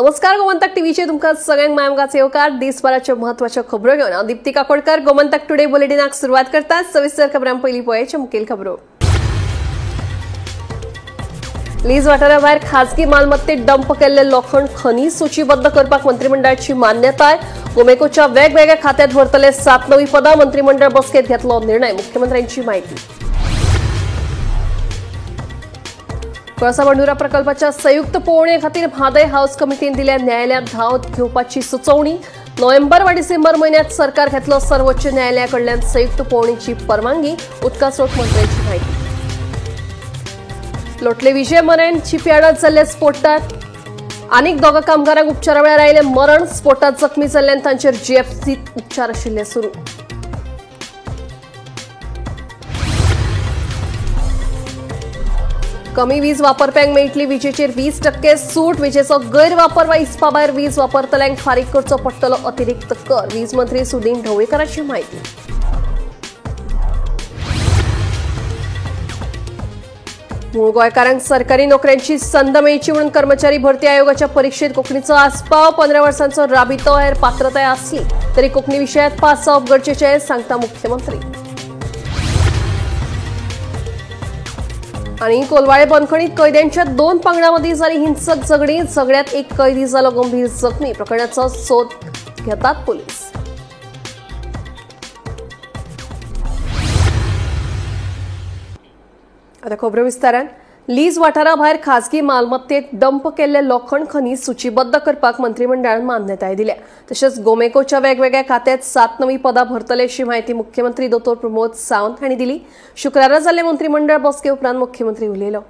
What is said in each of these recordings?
नमस्कार, गोमंतक टीव्हीचे तुमका सगळ्यांक मायमगाचे येवकार. दिसभराच्या महत्वाच्या खबरो घेऊन दीप्ती काकोडकर गोमंतक टुडे बुलेटिनाक सुरुवात करतात. सविस्तर खबरां पयली पळोवया मुखेल खबरो. लीज वाठारा भायर खासगी मालमत्तेत डंप केल्ले लोखंड खनिज सूचीबद्ध करपाक मंत्रिमंडळाची मान्यताय. गोमेकोच्या वेगवेगळ्या खात्यात भरतले 7 नवी पदां. मंत्रिमंडळ बसकेत घेतलो निर्णय. मुख्यमंत्र्यांची माहिती. कळसा बंडुरा प्रकल्पाच्या संयुक्त पळोवणे खातीर म्हादय हाऊस कमिटीन दिल्या न्यायालयात धाव घेवपाची सुचोवणी. नोव्हेंबर वा डिसेंबर महिन्यात सरकार घेतलो सर्वोच्च न्यायालयाकडल्यान संयुक्त पळोवणीची परवानगी. उदका स्रोत मंत्र्यांची माहिती. लोटले विजय मरेन शिपयार्डात जाल्ल्या स्फोटात आनीक दोगा कामगारांक उपचारा वेळार आयले मरण. स्फोटात जखमी जाल्ल्यान तांचेर जीएफसीत उपचार आशिल्ले सुरू. कमी वीज वापरप्यांक मेळटली विजेचेर 20% सूट. विजेचो गैरवापर वा इस्पा भायर वीज वापरतल्यांक फारीक करचो पडटलो अतिरिक्त कर. वीज मंत्री सुदीन ढवळीकरांची माहिती. मूळ गोंयकारांक सरकारी नोकऱ्यांची संद मेळची म्हणून कर्मचारी भरती आयोगाच्या परीक्षेत कोंकणीचो आस्पाव. 15 वर्सांचो राबितो हेर पात्रताय आसली तरी कोंकणी विशयांत पास जावप गरजेचें, सांगता मुख्यमंत्री. आणि कोलवाळे बंदखणीत कैद्यांच्या 2 पंगडांमदीं जाली हिंसक झगडी. झगड्यात एक कैदी जालो गंभीर जखमी. प्रकरणाचो सोद घेतात पोलीस. आता खबरो विस्तारान. लीज वाठारा भायर खासगी मालमत्तेत डंप केल्ले लोखंड खनिज सूचीबद्ध करपाक मंत्रिमंडळान मान्यताय दिल्या. तशेंच गोमेकोच्या वेगवेगळ्या खात्यात 7 नवी पदां भरतले अशी माहिती मुख्यमंत्री दोतोर प्रमोद सावंत हांणी दिली. शुक्रारा जाल्ले मंत्रिमंडळ बसके उपरांत मुख्यमंत्री उलयलो.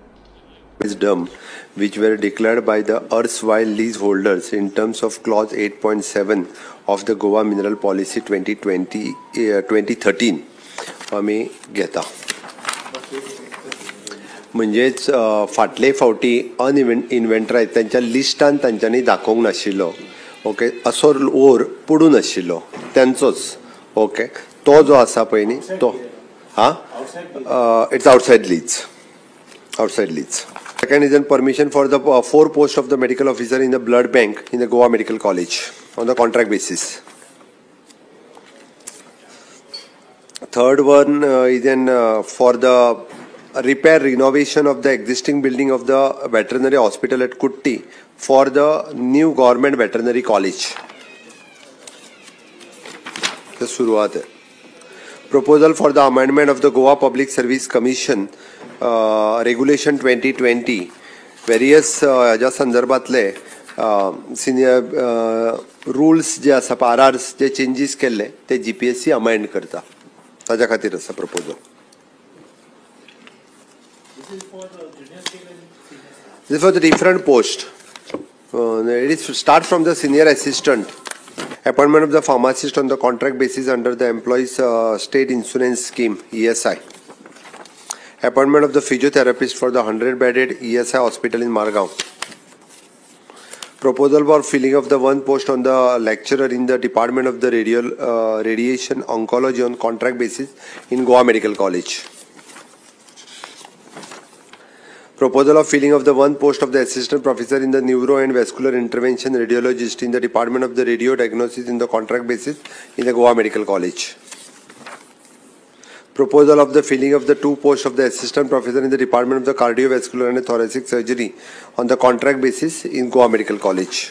Which were declared by the erstwhile leaseholders in terms of clause 8.7 of the Goa Mineral Policy 2013 आमी घेता. म्हणजेच फाटले फावटी अनइन्व्हेंटरायज त्यांच्या लिस्टान तांच्यांनी दाखोवंक नाशिल्लो. ओके, असो ओर पडून आशिल्लो त्यांचोच. ओके, तो जो आसा पळय न्ही तो it's outside lease. Second is in permission for the 4 posts of the medical officer in the blood bank in the Goa Medical College on the contract basis. Third one is in for the repair renovation of the existing building of the veterinary hospital at Kutti for the new government veterinary college. The suruat hai. Proposal for the amendment of the Goa Public Service Commission Regulation 2020 various ह्या संदर्भातले senior rules जे आसा RRs जे changes केल्ले ते GPSC amend करता. ताच्या खातीर आसा proposal. This is for the different post. It is start from the senior assistant. Appointment of the pharmacist on the contract basis under the Employees State Insurance Scheme (ESI). Appointment of the physiotherapist for the 100-bedded ESI hospital in Margao. Proposal for filling of the 1 post on the lecturer in the Department of the Radiation Oncology on contract basis in Goa Medical College. Proposal of filling of the 1 post of the assistant professor in the Neuro and Vascular Intervention Radiologist in the Department of the Radio Diagnosis in the contract basis in the Goa Medical College. Proposal of the filling of the 2 posts of the assistant professor in the Department of the Cardiovascular and Thoracic Surgery on the contract basis in Goa Medical College.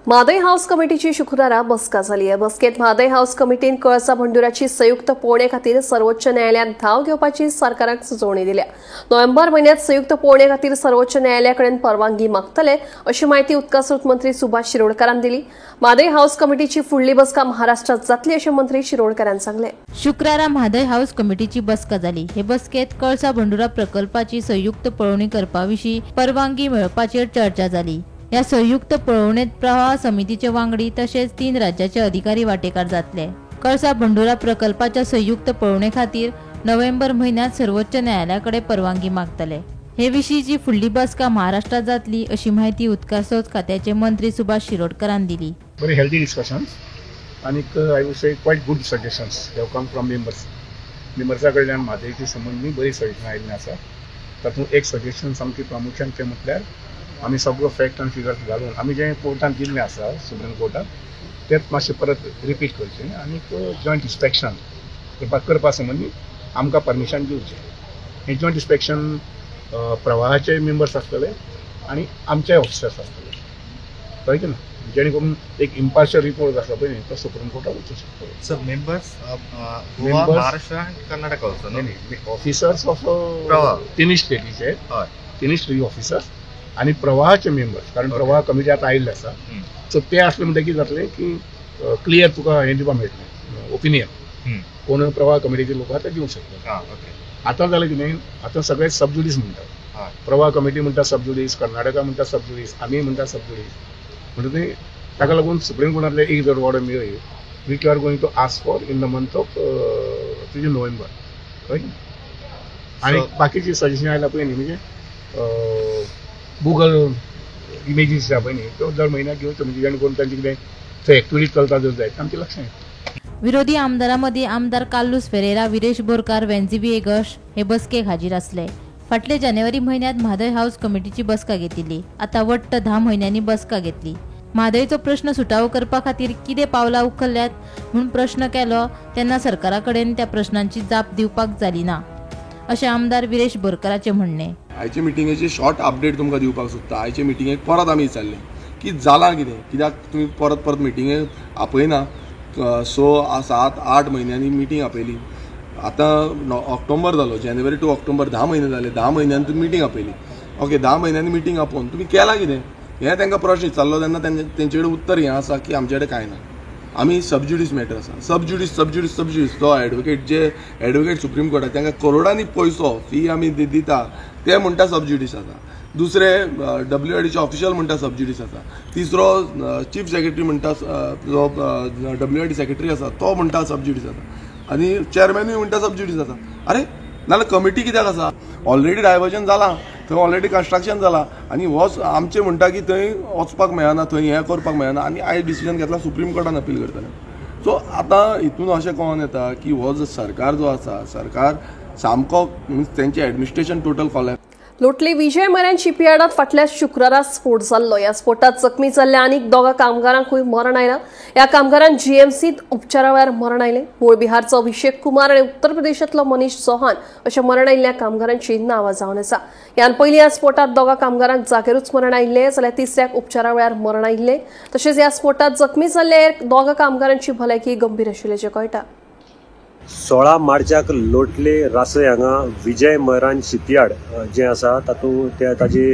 Mhadei house कमिटीची शुक्रारा बसका जाली. या बसकेत Mhadei house कमिटीन कळसा बंडुराची संयुक्त पळोवणे खातीर सर्वोच्च न्यायालयात धाव घेवपाची सरकाराक सुचोवणी दिल्या. नोव्हेंबर महिन्यात संयुक्त पळोवणे खातीर सर्वोच्च न्यायालयाकडेन परवानगी मागतले अशी माहिती उदका स्रोत मंत्री सुभाष शिरोडकरान दिली. म्हादय हाऊस कमिटीची फुडली बसका महाराष्ट्रात जातली अशें मंत्री शिरोडकरान सांगले. शुक्रारा म्हादय हाऊस कमिटीची बसका जाली. हे बसकेत कळसा बंडुरा प्रकल्पाची संयुक्त पळोवणी करपाविशीं परवानगी मेळोवपाचेर चर्चा जाली. या संयुक्त पळोवणेत प्रवाह समितीचे वांगडी तसेच 3 राज्याचे अधिकारी वांटेकार जातले. कळसा बंडुरा प्रकल्पाच्या संयुक्त पळोवणे खातीर नोव्हेंबर महिन्यात सर्वोच्च न्यायालयाकडे परवानगी मागतले. हे विशींची फुडली बसका महाराष्ट्रात जातली अशी माहिती उदका स्रोत खात्याचे मंत्री सुभाष शिरोडकरान दिली. Very healthy discussions and I would say quite good suggestions have come from members. कडल्यान म्हादयची संबंधी बरी सजेशन आयिल्ली आसा. तातूंत एक सजेशन सामकी प्रामुख्यान तें म्हटल्यार आमी सगळो फॅक्ट आनी फिगर्स घालून आमी जें कोर्टान दिल्लें आसा सुप्रीम कोर्टान तेंच मातशें परत रिपीट करचें आनी जॉयंट इन्स्पेक्शन करपा संबंदी आमकां परमिशन दिवचें. हें जॉयंट इन्स्पेक्शन प्रवाहाचे मेंबर्स आसतले आनी आमचे ऑफिसर्स आसतले, कळ्ळें ना, जेणे करून एक इम्पार्शियल रिपोर्ट आसा पळय तो सुप्रीम कोर्टाक वचूं शकतो. सर मेंबर्स महाराष्ट्र आनी कर्नाटक ऑल्सो न्ही? ऑफिसर्स ऑफ प्रवाह तिनूय स्टेटीचे हय तिनूय स्टेटी ऑफिसर्स आनी प्रवाहाचे मेंबर्स, कारण प्रवाह कमिटी आतां आयिल्ले आसा, सो ते आसले म्हणटकीर कितें जातलें की क्लियर तुका हें दिवपाक मेळटलें ओपिनियन, कोण प्रवाह कमिटीचे लोक आसा ते दिवंक शकता. ओके. आतां जालें कितें, आतां सगळे सबज्युडीस म्हणटात, प्रवाह कमिटी म्हणटा सबज्युडीस, कर्नाटका म्हणटा सबज्युडीस, आमी म्हणटा सबज्युडीस, म्हणटकीर ताका लागून सुप्रीम कोर्टांतले एक जर ऑर्डर मेळ्ळी which are going to ask for in the month of November, कळ्ळें. आनी बाकीची सजेशन आयला पळय न्ही, म्हणजे गुगल इमेजीस आसा पळय न्ही, त्यो दर म्हयन्याक घेवच्यो, म्हणजे जेणे करून तांचे कितें थंय एक्टिविटी चलता जर जायत आमचें लक्षांत येता. विरोधी आमदारांमध्ये आमदार कार्लोस फेरेरा, विरेश बोरकार, वेन्झी विएगस हे बसकेक हाजीर असले. फाटले जानेवारी महिन्यात म्हादय हाऊस कमिटीची बसका घेतिल्ली. आता वट्ट 10 महिन्यांनी बसका घेतली. म्हादयचो प्रश्न सुटावो करपा खातीर कितें पावलां उखल्ल्यात म्हणून प्रश्न केलो तेन्ना सरकारा कडेन त्या प्रश्नांची जाप दिवपाक जाली ना, अशें आमदार विरेश बोरकाराचें म्हणणें. आयचे मिटिंगेची शॉर्ट अपडेट तुमकां दिवपाक सोदता. आयचे मिटिंगेक परत आमी विचारलें की जालां कितें, कित्याक तुमी परत मिटिंगेक आपयना. 7-8 म्हयन्यांनी मिटींग आपयली. आतां ऑक्टोबर जालो, जानेवारी टू ऑक्टोबर 10 म्हयने जाले. 10 म्हयन्यांनी तुमी मिटींग आपयली. ओके, 10 म्हयन्यांनी मिटींग आपोवन तुमी केलां कितें हें तांकां प्रश्न विचारलो तेन्ना तेंचे कडेन उत्तर हें आसा की आमचे कडेन कांय ना, आमी सबज्युडीस मॅटर आसा. सबज्युडीस तो एडवोकेट सुप्रीम कोर्टाक तांकां करोडांनी पयसो फी आमी दिता ते म्हणटा सबज्युडीस आसा. दुसरे WIDचे ऑफिशियल म्हणटा सबज्युडीस आसा. तिसरो चीफ सेक्रेटरी म्हणटा, जो WID सेक्रेटरी आसा तो म्हणटा सबज्युडीस आसा, आनी चेअरमॅनूय म्हणटा सबज्युडीस आसा. अरे नाल्यार कमिटी कित्याक आसा? ऑलरेडी डायवर्जन जालां, थंय ऑलरेडी कन्स्ट्रक्शन जालां, आनी हो आमचें म्हणटा की थंय वचपाक मेळना, थंय हें करपाक मेळना, आनी आयज डिसिजन घेतला सुप्रीम कोर्टान अपील करतले. सो आतां हितून अशें कळोन येता की हो जो सरकार जो आसा, सरकार सामको तेंचें एडमिनिस्ट्रेशन टोटल कॉलॅप्स. लोटली विजय मरान शिपयार्डात फाटल्या शुक्रारा स्फोट जाल्लो. या स्फोटात जखमी जाल्ल्या आनीक 2 कामगारांकूय मरण आयलां. ह्या कामगारांक जीएमसीत उपचारा वेळार मरण आयलें. मूळ बिहारचो अभिषेक कुमार आनी उत्तर प्रदेशांतलो मनीष चौहान अशा मरण आयिल्ल्या कामगारांची नांवां जावन आसा. ह्यान पयलीं ह्या स्फोटात 2 कामगारांक जागेरूच मरण आयिल्लें, जाल्यार तिसऱ्याक उपचारा वेळार मरण आयिल्लें. तशेंच ह्या स्फोटात जखमी जाल्ल्या 2 कामगारांची भलायकी गंभीर आशिल्ल्याचें कळटा. 16 मार्चाक लोटले रासय हांगा विजय मरान शिपयार्ड जें आसा तातूंत ताजी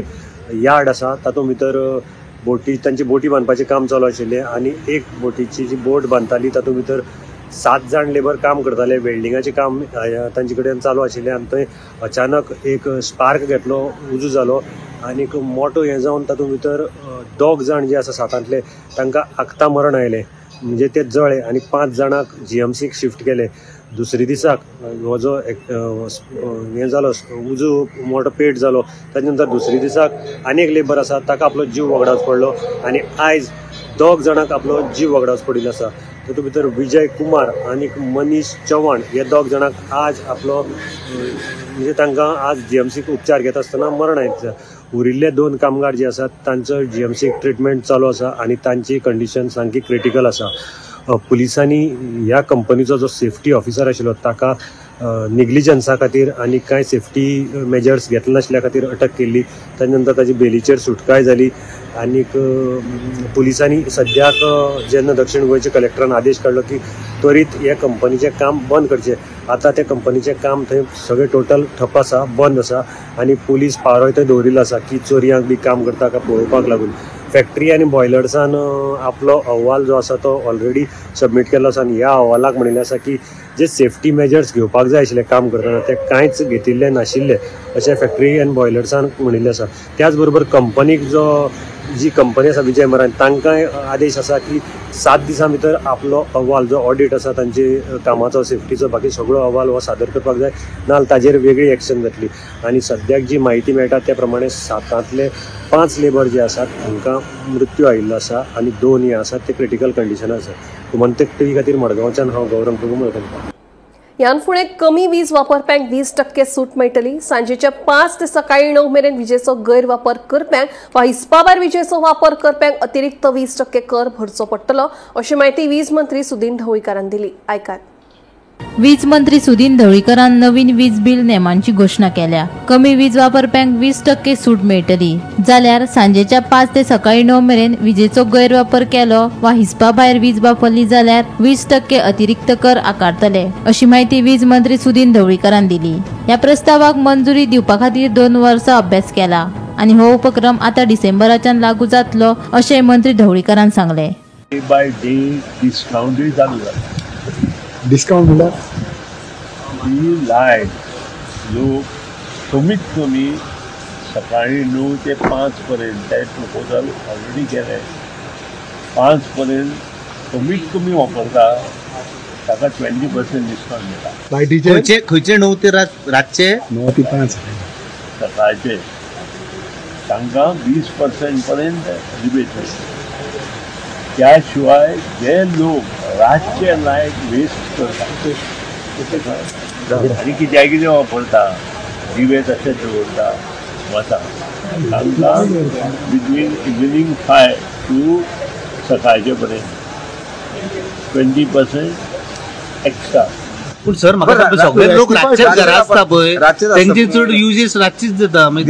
यार्ड आसा, तातूंत भितर तांची बोटी बांदपाचें काम चालू आशिल्लें आनी एक बोटीची जी बोट बांदताली तातूंत भितर 7 जाण लेबर काम करताले. वेल्डिंगाचें काम तांचे कडेन चालू आशिल्लें आनी थंय अचानक एक स्पार्क घेतलो, उजो जालो आनी मोठो हें जावन तातूंत भितर 2 जाण जे आसा 7 तांकां आगता मरण आयलें, म्हणजे ते जळे आनी 5 जाणांक जीएमसीक शिफ्ट केले. दुसरे दिसाक हो जो हें जालो उजो मोठो पेट जालो, ताचे नंतर दुसरे दिसाक आनी एक लेबर आसा ताका आपलो जीव वगडावचो पडलो आनी आयज 2 जाणांक आपलो जीव वगडावचो पडिल्लो आसा. तातूंत भितर विजय कुमार आनी मनीष चव्हाण हे 2 जाणांक आज आपलो म्हणजे तांकां आज जीएमसीक उपचार घेता आसतना मरण आयिल्लें. उरिल्ले 2 कामगार जे आसात तांचो जीएमसीक ट्रिटमेंट चालू आसा आनी तांची कंडिशन सामकी क्रिटिकल आसा. पुलिसांनी ह्या कंपनीचो जो सेफ्टी ऑफिसर आशिल्लो ताका निग्लिजन्सा खातीर आनी कांय सेफ्टी मेजर्स घेतले नाशिल्ल्या खातीर अटक केल्ली. ताचे नंतर ताची बेलीचेर सुटकाय जाली आनीक पुलिसांनी सद्याक जेन्ना दक्षिण गोंयचे कलेक्टरान आदेश काडलो की त्वरीत हे कंपनीचें काम बंद करचें. आतां तें कंपनीचें काम थंय सगळें टोटल ठप्प आसा, बंद आसा आनी पुलीस पारोय थंय दवरिल्लो आसा की चोरयांक बी काम करता काय पळोवपाक लागून. फॅक्टरी आनी बॉयलर्सान आपलो अहवाल जो आसा तो ऑलरेडी सबमीट केल्लो आसा आनी ह्या अहवालाक म्हणिल्लें आसा की जे सेफ्टी मेजर्स घेवपाक जाय आशिल्ले काम करतना ते कांयच घेतिल्ले नाशिल्ले अशें फॅक्टरी आनी बॉयलर्सान म्हणिल्लें आसा. त्याच बरोबर कंपनीक जी कंपनी आसा विजय मरान तांकांय आदेश आसा की 7 दिसां भितर आपलो अहवाल जो ऑडिट आसा तांचे कामाचो सेफ्टीचो बाकी सगळो अहवाल हो सादर करपाक जाय, नाजाल्यार ताजेर वेगळी एक्शन जातली. आनी सद्याक जी म्हायती मेळटा त्या प्रमाणे 7 5 लेबर जे आसात तांकां मृत्यू आयिल्लो आसा आनी 2 हे आसात ते क्रिटिकल कंडिशन आसा. गोमंतक टीव्ही खातीर मडगांवच्यान हांव गौरव प्रभू उलयतां. यानफुडें कमी वीज वापरप्यांक 20% सूट मेळटली. सांजेच्या 5 ते सकाळी 9 मेरेन विजेचो गैरवापर करप्यांक वा हिसपा भायर विजेचो वापर करप्यांक अतिरिक्त 20% कर भरचो पडटलो, अशी माहिती वीज मंत्री सुदीन ढवळीकारान दिली. आयकात. वीज मंत्री सुदीन ढवळीकारान नवीन वीज बिल नेमांची घोषणा केल्या. कमी वीज वापरप्यांक 20% सूट मेळटली. जाल्यार सांजेच्या 5 ते सकाळी 9 मेरेन विजेचो गैरवापर केलो वा हिसपा भायर वीज वापरली जाल्यार 20% अतिरिक्त कर आकारतले, अशी माहिती वीज मंत्री सुदीन ढवळीकारान दिली. ह्या प्रस्तावाक मंजुरी दिवपा खातीर 2 वर्सां अभ्यास केला आनी हो उपक्रम आता डिसेंबराच्यान लागू जातलो, अशें मंत्री ढवळीकारान सांगले. डे बाय डे डिस्काउंटूय चालू जाता. डिस्काउंट म्हणल्यार ही लायट लोक कमीत कमी सकाळी 9 ते 5 पर्यंत ते प्रपोजल ऑलरेडी केले. 5 पर्यंत कमीत कमी वापरता ताका 20% डिस्काउंट मेळटा. लायटीचे खंयचे 9 ते रातचे 9 ते 5 सकाळचे तांकां 20% पर्यंत रिबेट मेळटा. त्या शिवाय जे लोक रातचे लायट वेस्ट करता आनी कितें वापरता, दिवे तशेंच दवरता वता, तांकां बिटवीन इवनिंग 5 टू सकाळचे पर्यंत 20% एक्स्ट्रा. पूण सर म्हाका सगळे लोक रातचे घरा आसता पळय तेंची चड युजीस रातचीच जाता. मेळत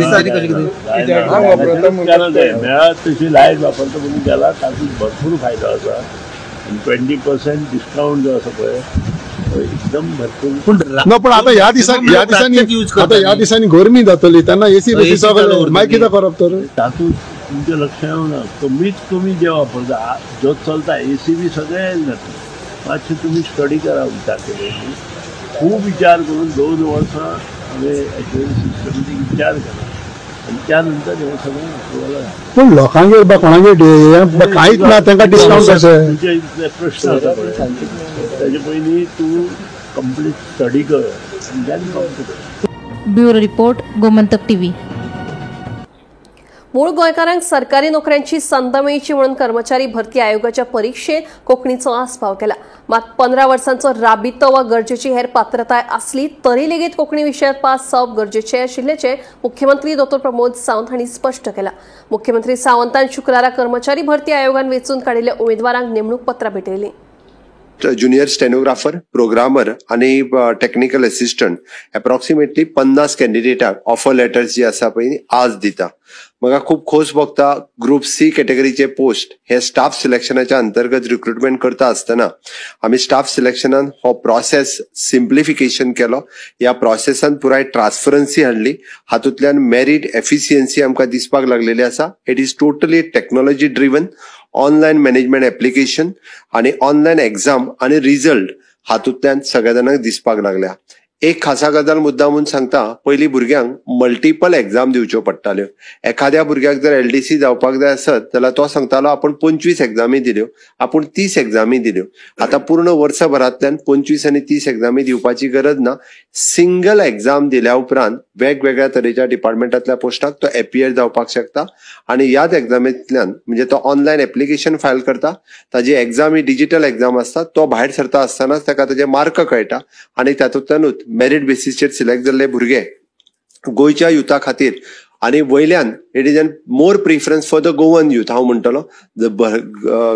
तशी लायट वापरता म्हणून गेला तातूंत भरपूर फायदो आसा. 20% डिस्काउंट जो आसा पळय एकदम भरपूर. पण आता ह्या दिसांनी गरमी जातली तेन्ना एसी मागीर कितें करप तर? तातूंत तुमचें लक्ष येवना. कमीत कमी जे वापरता जो चलता एसी बी सगळे जाता. मातशें तुमी स्टडी करा विचार केले. खूब विचार करून 2 वर्सां हांवें सिस्टमॅटीक विचार केला आनी त्या नंतर हे सगळें अप्रुवल. पूण लोकांगेर कोणागेर कांयच ना तांकां डिस्काउंट कशें? तुमचे प्रश्न आसा पळय ताचे पयलीं तूं कंप्लीट स्टडी कर आनी then complete. Bureau report, Gomantak TV. मूळ गोंयकारांक सरकारी नोकऱ्यांची संद मेळची म्हणून कर्मचारी भरती आयोगाच्या परीक्षेत कोंकणीचो आस्पाव केला. मात 15 वर्सांचो राबितो वा गरजेची हेर पात्रताय आसली तरी लेगीत कोंकणी विशयांत पास जावप गरजेचे आशिल्ल्याचे मुख्यमंत्री डॉ. प्रमोद सावंत हांणी स्पश्ट केला. मुख्यमंत्री सावंतान शुक्रारा कर्मचारी भरती आयोगान वेंचून काडिल्ल्या उमेदवारांक नेमणूक पत्रां भेटयलीं. ज्युनियर स्टेनोग्राफर, प्रोग्रामर आणि टेक्निकल असिस्टंट अप्रॉक्सिमेटली 50 कॅन्डिडेटाक ऑफर लेटर्स जी आसा पळय आज दिता. म्हाका खूब खोस भोगता ग्रुप सी कॅटेगरीचे पोस्ट हे स्टाफ सिलेक्शनाच्या अंतर्गत रिक्रुटमेंट करता आसतना आमी स्टाफ सिलेक्शनान हो प्रोसेस सिम्प्लिफिकेशन केलो. ह्या प्रोसेसान पुराय ट्रान्सपरन्सी हाडली. हातूंतल्यान मेरिट एफिशियन्सी आमकां दिसपाक लागलेली आसा. It is totally technology driven. Online management application आणि ऑनलायन एग्जाम आणि रिझल्ट हातूंतल्यान सगळ्या जाणांक दिसपाक लागल्या. एक खासा गजाल मुद्दामून सांगता, पयलीं भुरग्यांक मल्टिपल एग्जाम दिवच्यो पडटाल्यो. एखाद्या भुरग्याक जर LDC जावपाक जाय आसत जाल्यार तो सांगतालो आपूण 25 एग्जामी दिल्यो, आपूण 30 एग्जामी दिल्यो. आतां पूर्ण वर्सभरांतल्यान 25 आनी 30 एग्जामी दिवपाची गरज ना. सिंगल एग्जाम दिल्या उपरांत वेगवेगळ्या तरेच्या डिपार्टमेंटांतल्या पोस्टाक तो एपियर जावपाक शकता आनी ह्याच एग्जामींतल्यान म्हणजे तो ऑनलायन एप्लिकेशन फायल करता, ताजी एग्जाम ही डिजिटल एग्जाम आसता, तो भायर सरता आसतनाच ताका ताजे मार्क कळटा आनी तातूंतल्यानूच मेरिट बेसिसचेर सिलेक्ट जाल्ले भुरगे गोंयच्या युथा खातीर आणि वयल्यान it is an more preference for the Goan youth. हांव म्हणटलो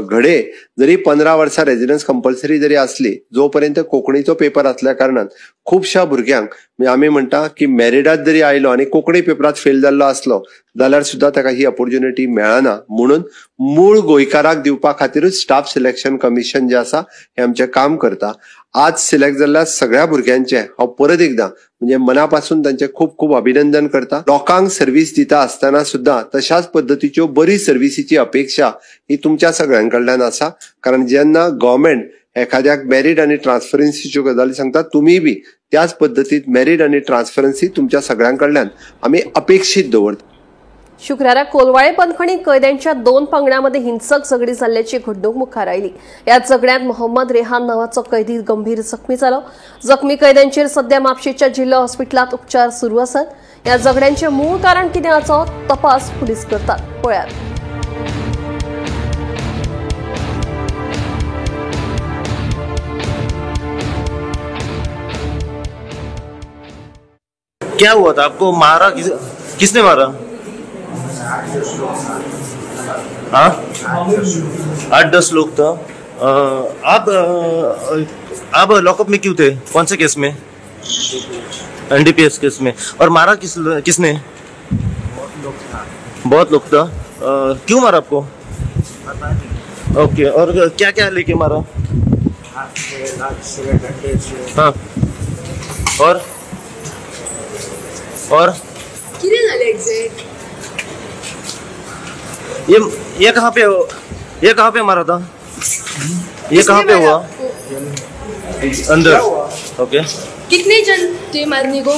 घडे जरी 15 वर्सां रेजिडन्स कंपल्सरी जरी असली, जो पर्यंत कोंकणीचो पेपर असल्या कारणान खुबशा भुरग्यांक आमी म्हणटा की मेरिटात जरी आयलो आनी कोंकणी पेपरात फेल जाल्लो असलो जाल्यार सुद्धा ताका ही ऑपॉर्च्युनिटी मेळना. म्हणून मूळ गोंयकाराक दिवपा खातीरूच स्टाफ सिलेक्शन कमिशन जे आसा हे आमचें काम करता. आज सिलेक्ट जाल्ल्या सगळ्या भुरग्यांचे हांव परत एकदां म्हणजे मनापासून तांचे खूब खूब अभिनंदन करता. लोकांक सर्व्हिस दिता आसतना सुद्धा तशाच पद्दतीच्यो बरी सर्व्हिसीची अपेक्षा ही तुमच्या सगळ्यांकडल्यान आसा. कारण जेन्ना गव्हर्मेंट एखाद्याक मेरिट आणि ट्रान्सपरन्सीच्यो गजाली सांगता, तुमी बी त्याच पद्दतीत मेरिट आणि ट्रान्सपरन्सी तुमच्या सगळ्यांकडल्यान आमी अपेक्षीत दवरता. शुक्रारा कोलवाळे बंदखणीत कैद्यांच्या 2 पंगडांमध्ये हिंसक झगडी जाल्ल्याची घडणूक मुखार आयली. या झगड्यात मोहम्मद रेहान नावाचो कैदी गंभीर जखमी जालो. जखमी कैद्यांचेर सध्या म्हापशेच्या जिल्हा हॉस्पिटलात उपचार सुरू आसात. या झगड्यांचे मूळ कारण कितें हाचो तपास पुलीस करतात. पळयात. क्या हुआ था? आपको मारा किसने मारा? हाँ, 8-10 लोग था। आप लॉकअप में क्यों थे? कौन से केस में? NDPS केस में। और मारा किसने? बहुत लोग था। क्यों मारा आपको? ओके, और क्या क्या लेके मारा? हाँ, और ये कहाँ पे मारा था? ये कहाँ पे हुआ? अंदर। ओके, कितने जन थे मारने को?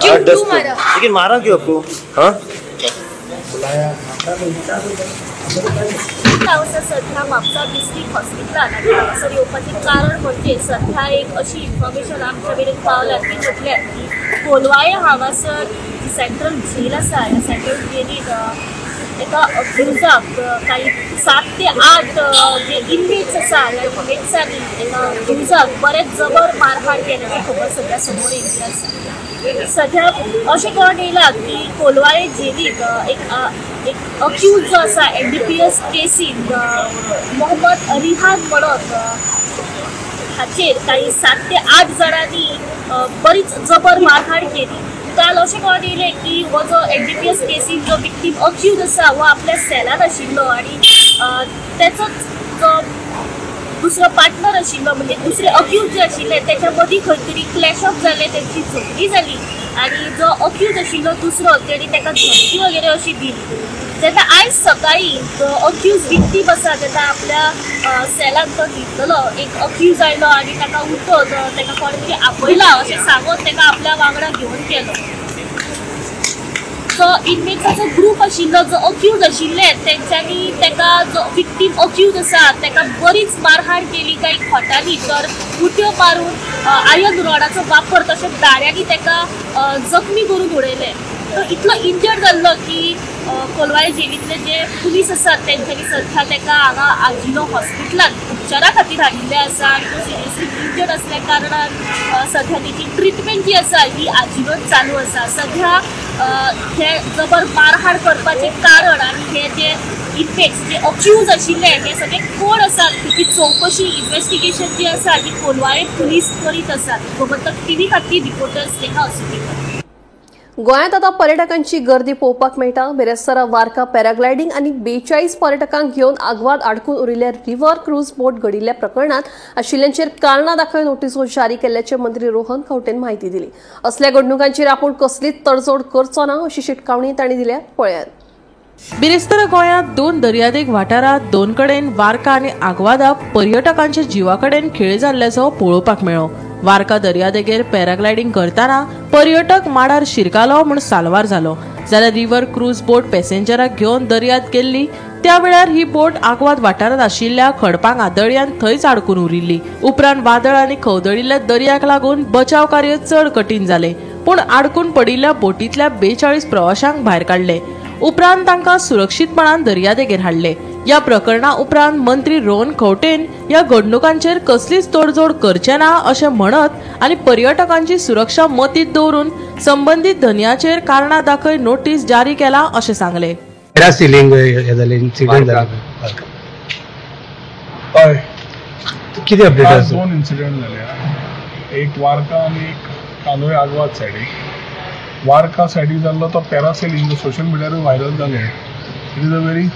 8-10 मारा। लेकिन मारा क्यों आपको? हाँ, सध्या म्हापसा डिस्ट्रिक्ट हॉस्पिटलान आनी हांगासर येवपाचें कारण म्हणजे सध्या एक अशी इन्फॉर्मेशन आमच्या मेरेन पावल्या ती म्हटल्यार की कोलवाळे हांगासर सेंट्रल जेल आसा, ह्या सेंट्रल जेलीन एका अक्युजाक काही 7 ते 8 जे इनमेट्स आसा ह्या इनमेट्सांनी एका अक्युजाक बरेच जबर मारहाण केल्याची खबर सध्या समोर येयल्ली आसा। सध्या अशें कळून येयलां की कोलवाळे जेलीक एक अक्यूज जो आसा NDPS केसीन मोहम्मद रिहान म्हणत हाचेर काही 7 ते 8 जाणांनी बरीच जबर मारहाण केली। काल अशें कळून येयलें की हो जो NDPS केसीन जो विक्टीम अक्यूज आसा हो आपल्या सेलान आशिल्लो आनी तेचोच जो दुसरो पार्टनर आशिल्लो म्हणजे दुसरे अक्यूज जे आशिल्ले तेच्या मदीं खंय तरी क्लॅश ऑफ जालें, तेंची झगडी जाली आनी जो अक्यूज आशिल्लो दुसरो तेणी ताका धमकी वगैरे अशी दिली। जेन्ना आयज सकाळी जो अक्यूज विक्टीम आसा तेन्ना आपल्या सेलान तो न्हिदलो एक अक्यूज आयलो आनी ताका उठोवन ताका कोणे तरी आपयला अशें सांगून ताका आपल्या वांगडा घेवन गेलो। जो इनमेट्साचो ग्रूप आशिल्लो जो अक्यूज आशिल्ले तेंच्यांनी ताका जो विक्टीम अक्यूज आसा ताका बरीच मारहाण केली, काही खोटांनी तर उट्यो मारून आयर्न रॉडाचो वापर तशेंच दाऱ्यांनी ताका जखमी करून उडयले। तो इतलो इंजर्ड जाल्लो की कोलवाळे जेलींतले जे पुलीस आसात तेंच्यांनी सध्या ताका हांगा आजिलो हॉस्पिटलान उपचारा खातीर हाडिल्ले आसा आनी तो सिरियसली इंजर्ड आसल्या कारणान सध्या तेची ट्रिटमेंट जी आसा ही आजिलोच चालू आसा। सध्या हे जबर मारहाण करपाचें कारण आनी हे जे इनमेट्स जे अक्यूज आशिल्ले हे सगळे कोण आसात तेची चवकशी इन्व्हेस्टिगेशन जी आसा ती कोलवाळे पुलीस करीत आसात। गोमंतक TV खातीर रिपोर्टर स्नेहा असुकेकर। गोंयांत आतां पर्यटकांची गर्दी पळोवपाक मेळटा। बेरेस्तारा वार्का पॅराग्लायडींग आनी 42 पर्यटकांक घेवन आग्वाद आडकून उरिल्ल्या रिव्हर क्रूज बोट घडिल्ल्या प्रकरणात आशिल्ल्यांचेर कारणां दाखय नोटीसो जारी केल्ल्याचे मंत्री रोहन खंवटेन म्हायती दिली। असल्या घडणुकांचेर आपूण कसलीच तडजोड करचो ना अशी शिटकावणी तांणी दिल्या। पळयात। बिरेस्तारा गोंयांत 2 दर्यादेग वाठारांत 2 कडेन वार्का आनी आग्वादा पर्यटकांच्या जिवाकडेन खेळ जाल्ल्याचो पळोवपाक मेळ्ळो। वार्का दर्यादेगेर पॅराग्लायडींग करताना पर्यटक माडार शिरकालो म्हूण साल्वार जालो, जाल्यार रिव्हर क्रूज बोट पॅसेंजराक घेवन दर्यांत गेल्ली त्या वेळार ही बोट आग्वाद वाठारांत आशिल्ल्या खडपांक आदळ्यान थंयच आडकून उरिल्ली। उपरांत वादळ आनी खवदळिल्ल्या दर्याक लागून बचाव कार्य चड कठीण जालें, पूण आडकून पडिल्ल्या बोटींतल्या 42 प्रवाशांक भायर काडले। उपरांत तांकां सुरक्षीतपणान दर्यादेगेर हाडले। या प्रकरणा उपरांत मंत्री रोहन खंवटेन या घडणुकांचेर कसलीच तडजोड करचे ना अशें म्हणत आनी पर्यटकांची सुरक्षा मतींत दवरून संबंधीत धन्याचेर कारणां दाखय नोटीस जारी केला अशें सांगले। पॅरासिलिंग इन्सिडेंट जाला हय कितें अपडेट आसा? 2 इन्सिडेंट जाले, एक वार्का आनी एक कांदोळे आग्वाद सायडीक। वार्का सायडीक जाल्लो तो पॅरासेलिंग जो सोशल मिडियार व्हायरल जालो it is a very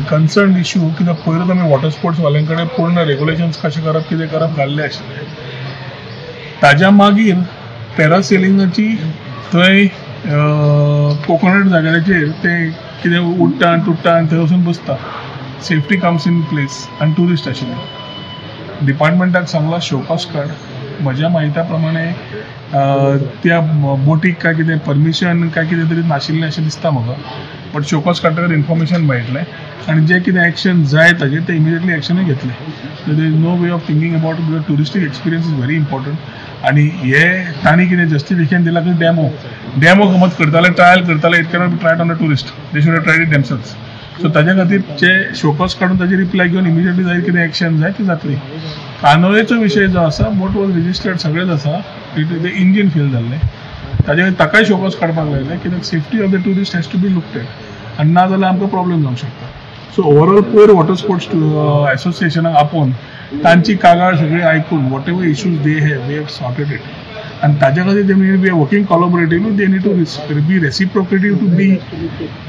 concern issue कित्याक पयलीं आमी वॉटर स्पोर्ट्स वाल्यां कडेन पूर्ण रेग्युलेशन्स कशें करप कितें करप घाल्ले आशिल्ले। ताज्या मागीर पॅरासेलिंगाची थंय कोकोनट जाग्याचेर ते कितें उडटा तुट्टा आनी थंय वचून बसता। सेफ्टी कम्स इन प्लेस आनी ट्युरिस्ट आशिल्ले। डिपार्टमेंटाक सांगला शोकॉस काड। म्हज्या म्हायत्या प्रमाणे त्या बोटीक काय कितें परमिशन काय कितें तरी नाशिल्लें अशें दिसता म्हाका, बट शोकॉस काडटकर इन्फॉर्मेशन मेळटलें आनी जें कितें एक्शन जाय ताजेर ते इमिजिएटली एक्शनूय घेतलें। So there is no way of thinking about your touristic experience is very important. आनी हे तांणी कितें जस्टिफिकेशन दिलां की डेमो गमत करताले, ट्रायल करताले, it cannot be triad on the tourist, they should have triad it themselves. So ताजे खातीर जे शोकॉस काडून ताजी रिप्लाय घेवन इमिजिएटली जाय कितें एक्शन जाय ती जातली। कांदोळेचो विशय जो आसा बोट वॉज रिजिस्टर्ड सगळेंच आसा, तें इंजीन फेल जाल्लें ताजे ताकाय शोकॉज काडपाक लायले कित्याक safety of the tourist has to be looked at आनी ना जाल्यार आमकां प्रॉब्लेम जावंक शकता. सो ओवरऑल पयर वॉटर स्पोर्ट्स एसोसिएशनाक आपोवन तांची कागाळ सगळी आयकून whatever issues they have sorted it आनी ताज्या खातीर they we are working collaboratively they need to be reciprocative to be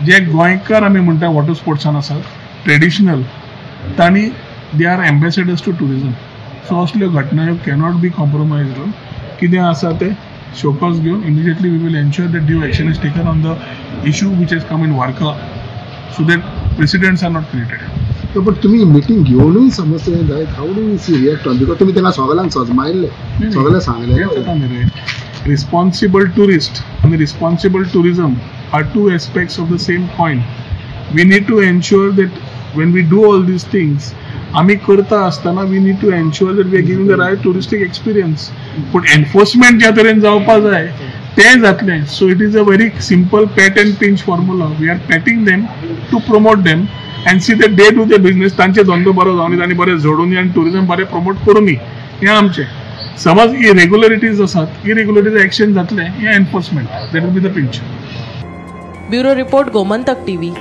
जे गोंयकार आमी म्हणटा वॉटर स्पोर्ट्सान आसात ट्रेडिशनल तांणी they are ambassadors to tourism. So असल्यो घटना ह्यो कॅनॉट बी कॉम्प्रोमायज कितें आसा तें शोकॉज घेवन immediately we will ensure that due action is taken on the issue which has come in वार्का so that precedents are not created. पण तुम्ही मिटींग घेऊनही समस्या जायत how do you see react on because तुम्ही त्यांना सगळ्यांक सजमायल्ले सगळ्यांना सांगले रिस्पॉन्सिबल टुरिस्ट आणि responsible tourism are two aspects of the same coin. We need to ensure that when we do all these things आम्ही करता आसतना we need to ensure that we are giving the right touristic experience. पूण enforcement ज्या तरेन जावपा जाय तें जातलें. So it is a very simple pat and pinch formula. We are patting them to promote them and see that they do the business. तांचे धंदो बरो जावनी तांणी बरें जोडूनी आनी टुरिजम बरें प्रमोट करूनी हें आमचें. समज इरेग्युलरिटीज आसात इरेग्युलरिटीज एक्शन जातलें हें enforcement that will be the pinch. Bureau report Gomantak TV.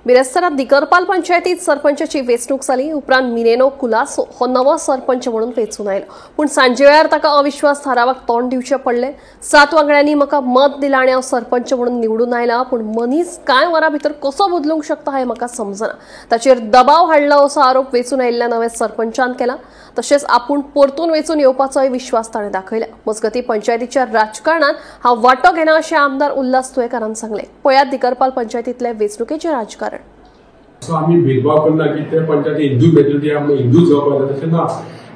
बिरेस्तारात दिकरपाल पंचायतीत सरपंचाची वेंचणूक जाली. उपरांत मिनेनो कुलासो हो नवो सरपंच म्हणून वेंचून आयलो. पूण सांजे वेळार ताका अविश्वास थारावाक तोंड दिवचें पडलें. 7 वांगड्यांनी म्हाका मत दिलां आनी हांव सरपंच म्हणून निवडून आयलां. पूण मनीस कांय वरां भितर कसो बदलूंक शकता हें म्हाका समजना. ताचेर दबाव हाडला असो आरोप वेंचून आयिल्ल्या नव्या सरपंचान केला. तशेंच आपूण परतून वेंचून येवपाचोय विश्वास ताणें दाखयला. मजगतीं पंचायतीच्या राजकारणात हांव वांटो घेना अशें आमदार उल्हास तुयेकारान सांगलें. पळयात दिकरपाल पंचायतींतले वेंचणुकेचें राजकारण. सो आम्ही भेदभाव करना की त्या पंचायती हिंदू मेजॉरिटी आमी हिंदूच जावपाक जाय तशें ना.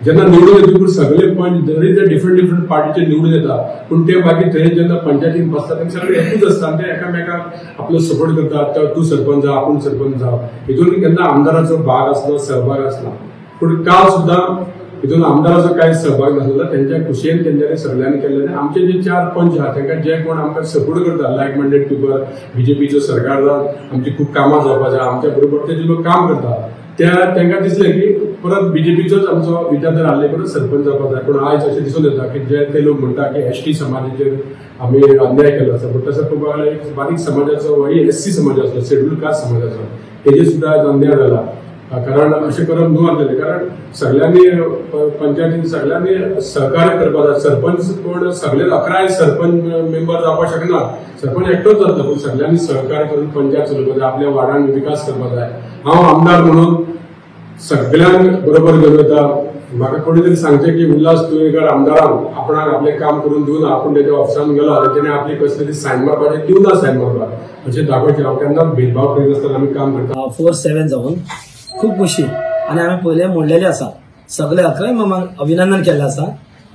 जेन्ना निवडून येता पूण सगळे पंच डिफरंट पार्टीचे निवडून येता पूण ते मागीर थंय जेन्ना पंचायतीन बसता तेंचे सगळे एकूच आसता आनी ते एकामेकाक आपलो सपोर्ट करतात. तूं सरपंच जा आपूण सरपंच जा. हितून केन्ना आमदाराचो भाग आसलो सहभाग आसला. पूण काल सुद्दां हितून आमदाराचो कांय सहभाग नासलो. तेंच्या खुशयेन तेंच्यांनी सगळ्यांनी केल्लें. आमचे जे 4 पंच आहा तांकां जे कोण आमकां सपोर्ट करता लायक मायंडेड पीपल बीजेपीचो सरकार जावन आमची खूब कामां जावपाक जाय आमच्या बरोबर ते जे लोक काम करता तांकां दिसलें की परत बीजेपीचोच आमचो विचारधारा हाडले परत सरपंच जावपाक जाय. पूण आयज अशें दिसून येता की जे ते लोक म्हणटा की एसटी समाजाचेर आमी अन्याय केलो आसा. पूण तसो पळोवपाक गेल्यार एक बारीक समाजाचो एससी समाज आसलो शेड्यूल कास्ट समाजाचो तेजेर सुद्दां आज अन्याय जाला. कारण अशें करप न्हू आसलेलें. कारण सगळ्यांनी पंचायतीन सगळ्यांनी सहकार्य करपाक जाय. सरपंच कोण सगळे 11 सरपंच मेंबर जावपाक शकना. सरपंच एकटोच जाता पूण सगळ्यांनी सहकार्य करून पंचायत चलोवपाक जाय. आपल्या वार्डान विकास करपाक जाय. हांव आमदार म्हणून सगळ्यांक बरोबर घेवन वता. म्हाका कोणी तरी सांगचे की उल्हास तुयेकर आमदारान आपणाक आपलें काम करून दिवना आपूण तेच्या ऑफिसान गेलो आनी तेणें आपली कसली तरी सायन मारपाचें दिवना सायन मारपाक अशें दाखोवचें. हांव केन्नाच भेदभाव करिनासतना आमी काम करता. 4-7 जावन खूप खुशी आणि आम्ही पहिले म्हणलेले आसा सगळे 11 मामांक अभिनंदन केल्लें आसा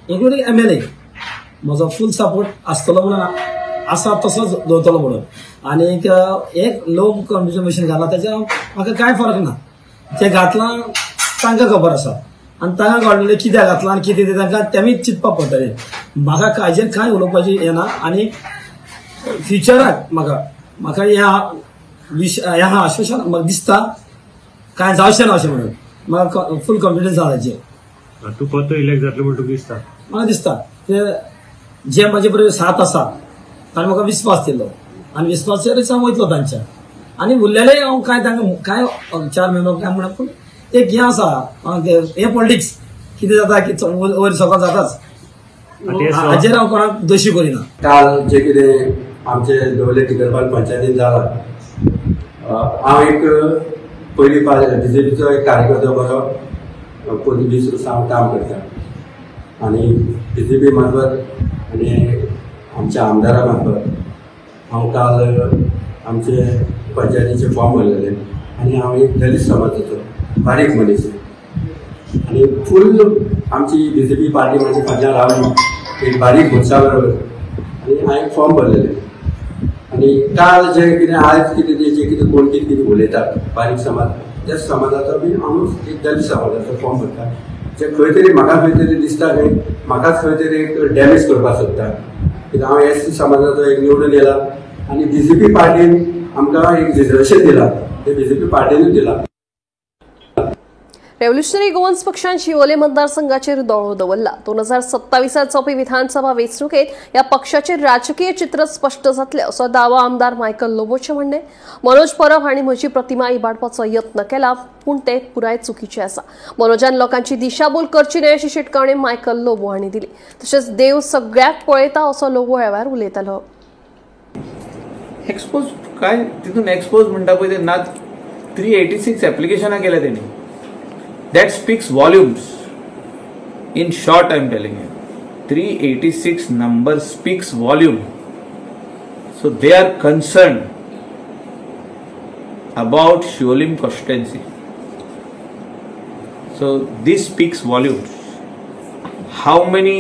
इन्क्लुडींग MLA. म्हजो फूल सपोर्ट आसतलो म्हणून आसा तसोच दवरतलो म्हणून. आणि एक लो कॉन्ट्रिब्युशन घाला त्याच्या म्हाका कांय फरक ना. ते घातलां तांकां खबर आसा आनी तांकां कळलेलें कित्याक घातलां आनी कितें तांकां तेमीच चिंतपाक पडटलें. म्हाका हाजेर कांय उलोवपाचें हें ना. आनी फ्युचराक म्हाका ह्या आश्वासन म्हाका दिसता काय जावचें ना अशें म्हणून म्हाका फूल कॉन्फिडन्स आसा ताचेर. तूं परतो इलेक्ट जातलो म्हणून तुका दिसता? म्हाका दिसता ते जे म्हाजे बरोबर साथ आसा ताणें म्हाका विस्वास दिलो आनी विस्वासाचेरच हांव वयतलो तांच्या. आनी उरलेले हांव कांय 4 म्हयनो काय म्हणून पूण एक हें आसा हें पॉलिटिक्स कितें जाता की वयर सकयल जाताच हाजेर हांव कोणाक दोशी करिना. काल जे कितें आमचे दवले दिकरपाल पंचायतीन जालां हांव एक पयली बीजेपीचो एक कार्यकर्तो बरो पयली 20 वर्सां हांव काम करता आनी बीजेपी मार्फत आनी आमच्या आमदारा मार्फत हांव काल आमचे पंचायतीचे फॉर्म भरलेले आनी हांव एक दलीत समाजाचो बारीक मनीस आनी फूल आमची बीजेपी पार्टी म्हाजी फाटल्यान रावली एक बारीक मनशा बरोबर आनी हांवें फॉर्म भरलेले. आनी काल जे कितें आयज कितें जे कितें कोण कितें उलयतात बारीक समाज त्या समाजाचो बी हांव एक दलीत समाजाचो फॉर्म भरता. जे खंय तरी म्हाका खंय तरी दिसता की म्हाकाच खंय तरी एक डॅमेज करपाक सोदता कित्याक हांव एससी समाजाचो एक निवडून येयला आनी बीजेपी पार्टीन आमकां एक रिजर्वेशन दिलां ते बीजेपी पार्टीनूच दिलां. रेव्होल्युशनरी गोवन्स पक्षान शिवोले मतदारसंघाचेर दोळो दवरला. 2027 चोपी विधानसभा वेंचणुकेत या पक्षाचे राजकीय चित्र स्पष्ट जातले असो दावो आमदार मायकल लोबोचे म्हणणे. मनोज परब हांणी म्हजी प्रतिमा इबाडपाचो यत्न केला पूण ते पुराय चुकीचे आसा. मनोजान लोकांची दिशाभूल करची न्हय अशी शिटकावणी मायकल लोबो हांणी दिली. तशेंच देव सगळ्याक पळयता असो लोबो ह्या वेळार उलयतालो. एक्सपोज काय तितून एक्सपोज म्हणटा पळय ते नात 386 एप्लिकेशनां केल्या तेणी. That speaks volumes. In short, I'm telling you, 386 number speaks volume. So they are concerned about Shiolim constituency. So this speaks volumes. How many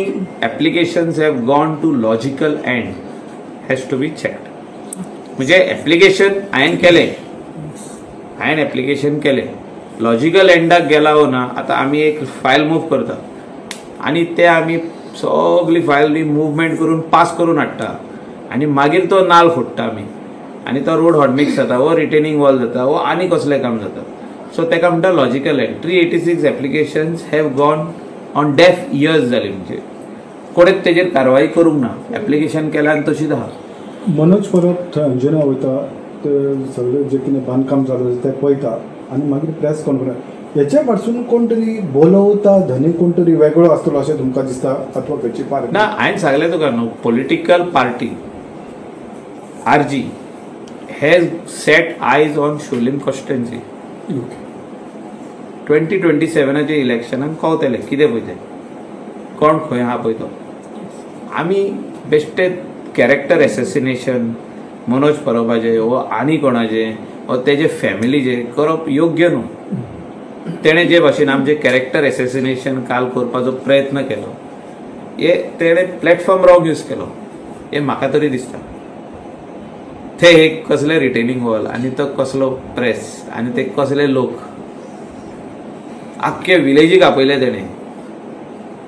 applications have gone to logical end has to be checked. म्हणजे application हायन application केले. Logical एंडाक गेला हो ना. आता आम्ही एक file move करता आणि ते आम्ही सगळी फायल मुवमेंट करून पास करून हाडटा आणि मागीर तो नाल फोडटा आमी आणि तो रोड हॉटमिक्स जाता वो रिटेनिंग वॉल जाता वो आनी कसलें काम जाता. सो तेका म्हणटा logical end. 386 applications have gone on डेफ इयर्स जाली. म्हणजे कोणेच तेजेर कारवाई करूंक ना. एप्लिकेशन केल्या आनी तशीच आहा. मनोज परब थंय अंजुना वयता ते सगळे जे कितें बांदकाम चालू ते पळयता आणि मागीर प्रेस कॉन्फरन्स हेच्या पासून कोण तरी बोलवता धनी कोण तरी वेगळो आसतलो अशें तुमकां दिसता अथवा खंयची पार्टी? ना हांवें सांगलें तुका न्हू. Political party RG has set आयज ऑन शोलीम कॉन्स्टिट्युएन्सी. 2027च्या इलेक्शनाक कळटलें कितें पळय तें कोण खंय आहा पळय तो. आमी बेश्टे कॅरेक्टर एसेसिनेशन मनोज परबाचे वो आनी कोणाचे वा तेजे फॅमिलीचे करप योग्य न्हू. तेणें जे भाशेन आमचे कॅरेक्टर एसेसिनेशन काल करपाचो प्रयत्न केलो हे तेणें प्लॅटफॉर्म रॉंग यूज केलो हे म्हाका तरी दिसता. ते एक कसले रिटेनिंग वॉल आनी तो कसलो प्रेस आनी ते कसले लोक आख्खे विलेजीक आपयले तेणें.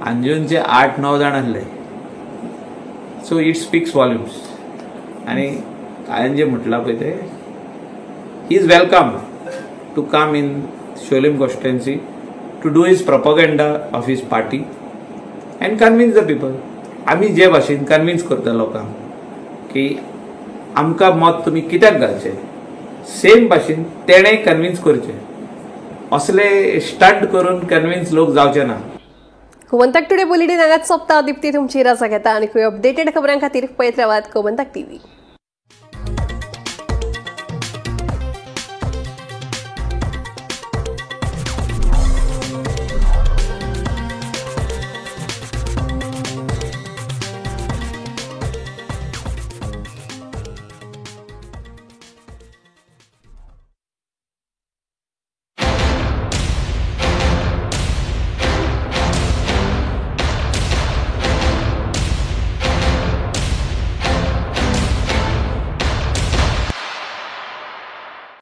अंजुनचे 8-9 जाण आसले. So it speaks volumes. आनी हांवें जे म्हटलां पळय ते he is welcome to come in Sholim constituency to do his propaganda of his party and convince the people. आमी जे भाशेन कन्विन्स करता लोकांक की आमकां मत तुमी कित्याक घालचे सेम भाशेन तेणें कन्विन्स करचें. असले स्टंट करून कन्विन्स लोक जावचे ना. गोमंतक टुडे बुलेटिन हांगाच सोंपता. दिप्ती तुमची रजा घेता आनी खंय अपडेटेड खबरां खातीर पळयत रावात गोमंतक TV.